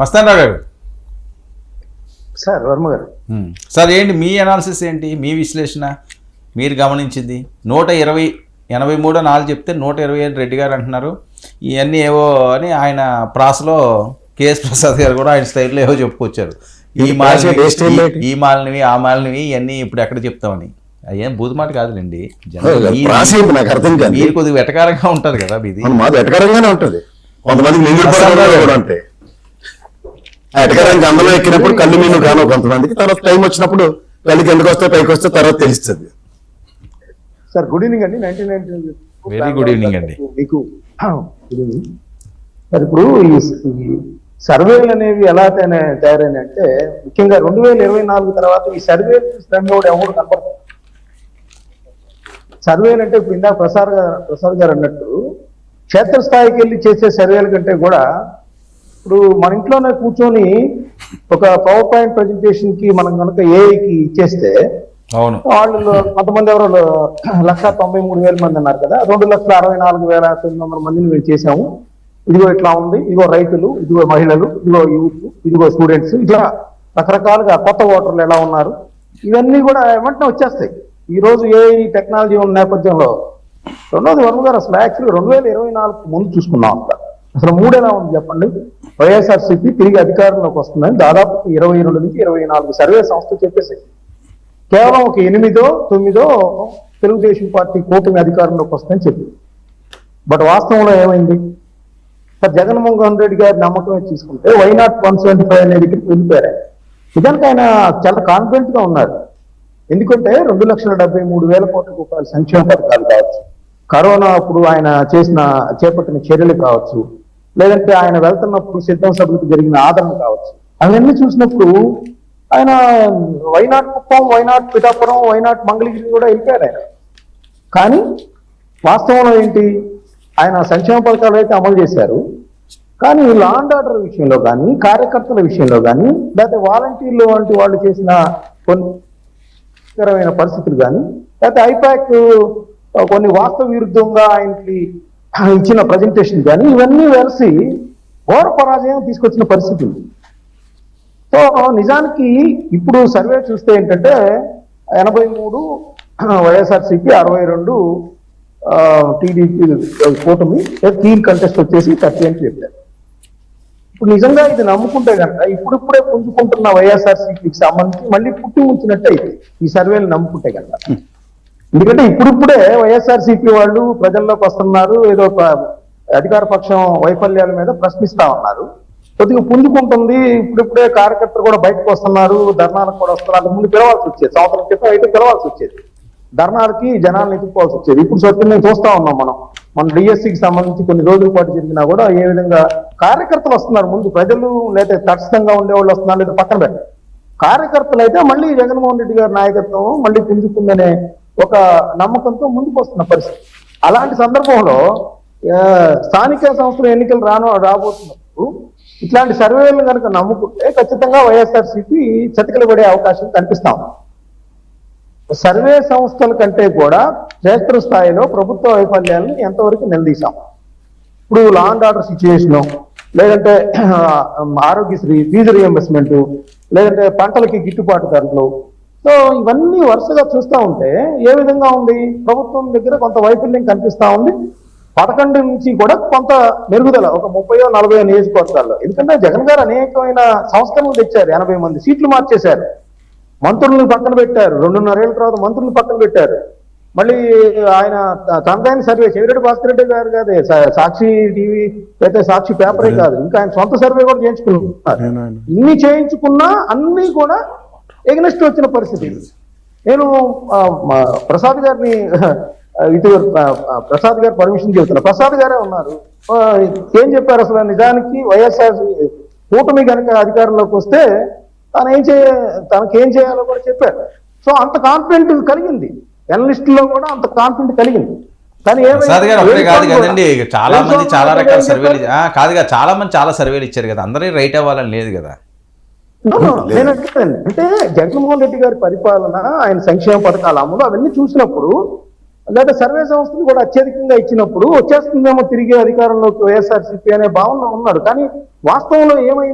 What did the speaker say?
మస్తాన్ రావు గారు. సార్ వర్మ గారు. సార్ ఏంటి మీ అనాలిసిస్ ఏంటి, మీ విశ్లేషణ, మీరు గమనించింది? 183 నాలుగు చెప్తే 127 రెడ్డి గారు అంటున్నారు. ఇవన్నీ ఏవో అని ఆయన ప్రాసలో కేఎస్ ప్రసాద్ గారు కూడా ఆయన స్టైల్లో ఏవో చెప్పుకొచ్చారు. ఈ మాలినవి ఆ మాలినవి ఇవన్నీ ఇప్పుడు ఎక్కడ చెప్తామని. అయ్యేం బూతుమాట కాదులేండి, మీరు కొద్దిగా వెటకారంగా ఉంటుంది కదా మీది. వెటకారంగానే ఉంటుంది. కొంతమందికి ఎటకారానికి అందులో ఎక్కినప్పుడు కళ్ళు మీరు కాను, కొంతమందికి తర్వాత టైం వచ్చినప్పుడు కళ్ళకి ఎందుకు వస్తే పైకి వస్తే తర్వాత తెలుస్తుంది. సార్ గుడ్ ఈవినింగ్ అండి. 1990 వెరీ గుడ్ ఈవినింగ్ అండి మీకు. సార్ ఇప్పుడు ఈ సర్వేలు అనేవి ఎలా తయారైనాయి అంటే ముఖ్యంగా 2024 తర్వాత ఈ సర్వే శ్రమోడు ఎవరు కనపడుతుంది. సర్వేలు అంటే ఇప్పుడు ఇందాక ప్రసాద్ గారు అన్నట్టు క్షేత్రస్థాయికి వెళ్ళి చేసే సర్వేల కంటే కూడా ఇప్పుడు మన ఇంట్లోనే కూర్చొని ఒక పవర్ పాయింట్ ప్రెజెంటేషన్ కి మనం కనుక ఏఐకి ఇచ్చేస్తే వాళ్ళు కొంతమంది ఎవరో 1,93,000 మంది అన్నారు కదా, 2,64,900 మందిని మేము చేసాము. ఇదిగో ఇట్లా ఉంది, ఇదిగో రైతులు, ఇదిగో మహిళలు, ఇదిగో యూత్, ఇదిగో స్టూడెంట్స్, ఇట్లా రకరకాలుగా కొత్త ఓటర్లు ఎలా ఉన్నారు, ఇవన్నీ కూడా వెంటనే వచ్చేస్తాయి ఈ రోజు ఏఐ టెక్నాలజీ ఉన్న నేపథ్యంలో. రెండోది వర్మ గారు, అసలు యాక్చువల్గా 2024 ముందు చూసుకున్నాం అంట. అసలు మూడు ఎలా ఉంది చెప్పండి. వైఎస్ఆర్సీపీ తిరిగి అధికారంలోకి వస్తుందని దాదాపు 22 నుంచి 24 సర్వే సంస్థలు చెప్పేసాయి. కేవలం ఒక 8, 9 తెలుగుదేశం పార్టీ కూటమి అధికారంలోకి వస్తుందని చెప్పింది. బట్ వాస్తవంలో ఏమైంది? సార్ జగన్మోహన్ రెడ్డి గారి నమ్మకమే తీసుకుంటే వైనాట్ 175 అనేది వెళ్ళిపోయారు. నిజానికి ఆయన చాలా కాన్ఫిడెంట్ గా ఉన్నారు. ఎందుకంటే 2,73,000 కోట్ల రూపాయల సంక్షేమ పథకాలు కావచ్చు, కరోనా అప్పుడు ఆయన చేపట్టిన చర్యలు కావచ్చు, లేదంటే ఆయన వెళ్తున్నప్పుడు సిద్ధం సభలకు జరిగిన ఆదరణ కావచ్చు, అవన్నీ చూసినప్పుడు ఆయన why not Kuppam, why not Pithapuram, why not Mangalagiri కూడా వెళ్ళిపోయారు ఆయన. కానీ వాస్తవంలో ఏంటి, ఆయన సంక్షేమ పథకాలు అయితే అమలు చేశారు, కానీ లా అండ్ ఆర్డర్ విషయంలో కానీ, కార్యకర్తల విషయంలో కానీ, లేకపోతే వాలంటీర్లు వంటి వాళ్ళు చేసిన కొన్ని పరిస్థితులు కానీ, లేకపోతే ఐపాక్ కొన్ని వాస్తవ విరుద్ధంగా ఆయనకి ఇచ్చిన ప్రజెంటేషన్ కానీ, ఇవన్నీ వెలిసి ఘోర పరాజయం తీసుకొచ్చిన పరిస్థితి ఉంది. సో నిజానికి ఇప్పుడు సర్వే చూస్తే ఏంటంటే 83 వైఎస్ఆర్సీపీ, 62 టీడీపీ కూటమి, క్లీన్ కంటెస్ట్ వచ్చేసి 30 అని చెప్పారు. ఇప్పుడు నిజంగా ఇది నమ్ముకుంటే కనుక ఇప్పుడిప్పుడే పుంజుకుంటున్న వైఎస్ఆర్సీపీకి సంబంధించి మళ్ళీ పుట్టి ఉంచినట్టే అయితే ఈ సర్వేలు నమ్ముకుంటే కనుక. ఎందుకంటే ఇప్పుడిప్పుడే వైఎస్ఆర్సీపీ వాళ్ళు ప్రజల్లోకి వస్తున్నారు, ఏదో అధికార పక్షం వైఫల్యాల మీద ప్రశ్నిస్తా ఉన్నారు, కొద్దిగా పుంజుకుంటుంది. ఇప్పుడిప్పుడే కార్యకర్తలు కూడా బయటకు వస్తున్నారు, ధర్నాలకు కూడా వస్తున్నారు. ముందు పిలవాల్సి వచ్చేది, సంవత్సరం క్రితం అయితే పిలవాల్సి వచ్చేది, ధర్నాలకి జనాలను ఎత్తుకోవాల్సి వచ్చేది. ఇప్పుడు సత్యం మేము చూస్తా ఉన్నాం. మన డిఎస్సికి సంబంధించి కొన్ని రోజుల పాటు జరిగినా కూడా ఏ విధంగా కార్యకర్తలు వస్తున్నారు ముందు, ప్రజలు లేదా తటస్థంగా ఉండేవాళ్ళు వస్తున్నారు, లేదా పక్కన పెట్టారు. కార్యకర్తలు అయితే మళ్ళీ జగన్మోహన్ రెడ్డి గారి నాయకత్వం మళ్ళీ పుంజుకుందనే ఒక నమ్మకంతో ముందుకు వస్తున్న పరిస్థితి. అలాంటి సందర్భంలో స్థానిక సంస్థల ఎన్నికలు రాబోతున్నప్పుడు ఇట్లాంటి సర్వేలను కనుక నమ్ముకుంటే ఖచ్చితంగా వైఎస్ఆర్సీపీ చతికిల పడే అవకాశం కనిపిస్తా ఉంది. సర్వే సంస్థల కంటే కూడా క్షేత్ర స్థాయిలో ప్రభుత్వ వైఫల్యాలను ఎంతవరకు నిలదీశాం. ఇప్పుడు లా అండ్ ఆర్డర్ సిచ్యువేషను, లేదంటే ఆరోగ్యశ్రీ, ఫీజు రియంబర్స్మెంట్, లేదంటే పంటలకి గిట్టుబాటు ధరలు, సో ఇవన్నీ వరుసగా చూస్తూ ఉంటే ఏ విధంగా ఉంది, ప్రభుత్వం దగ్గర కొంత వైఫల్యం కనిపిస్తా ఉంది. 11 నుంచి కూడా కొంత మెరుగుదల, ఒక 30-40 నియోజకవర్గాల్లో. ఎందుకంటే జగన్ గారు అనేకమైన సంస్థలను తెచ్చారు, 80 మంది సీట్లు మార్చేశారు, మంత్రులను పక్కన పెట్టారు, 2.5 ఏళ్ల తర్వాత మంత్రులను పక్కన పెట్టారు. మళ్ళీ ఆయన తనదైన సర్వే, చెవిరెడ్డి భాస్కర్ రెడ్డి గారు కాదు, సాక్షి టీవీ అయితే సాక్షి పేపరే కాదు, ఇంకా ఆయన సొంత సర్వే కూడా చేయించుకున్నారు. ఇన్ని చేయించుకున్నా అన్ని కూడా ఎగ్నెస్ట్ వచ్చిన పరిస్థితి. నేను ప్రసాద్ గారిని ప్రసాద్ గారు పర్మిషన్ చెబుతున్నా, ప్రసాద్ గారే ఉన్నారు, ఏం చెప్పారు అసలు నిజానికి వైఎస్ఆర్ కూటమి కనుక అధికారంలోకి వస్తే తనకేం చేయాలో కూడా చెప్పారు. సో అంత కాన్ఫిడెంట్ కలిగింది, ఎనలిస్టుల్లో కూడా అంత కాన్ఫిడెంట్ కలిగింది. కానీ కాదు కదండి, చాలా మంది చాలా రకాల సర్వేలు కాదుగా, చాలా మంది చాలా సర్వేలు ఇచ్చారు కదా, అందరూ రైట్ అవ్వాలని లేదు కదా. నేను అంటే జగన్మోహన్ రెడ్డి గారి పరిపాలన, ఆయన సంక్షేమ పథకాల అమలు అవన్నీ చూసినప్పుడు, లేదా సర్వే సంస్థలు కూడా అత్యధికంగా ఇచ్చినప్పుడు వచ్చేస్తుందేమో తిరిగి అధికారంలోకి వైఎస్ఆర్సీపీ అనే భావన ఉన్నాడు. కానీ వాస్తవంలో ఏమైంది?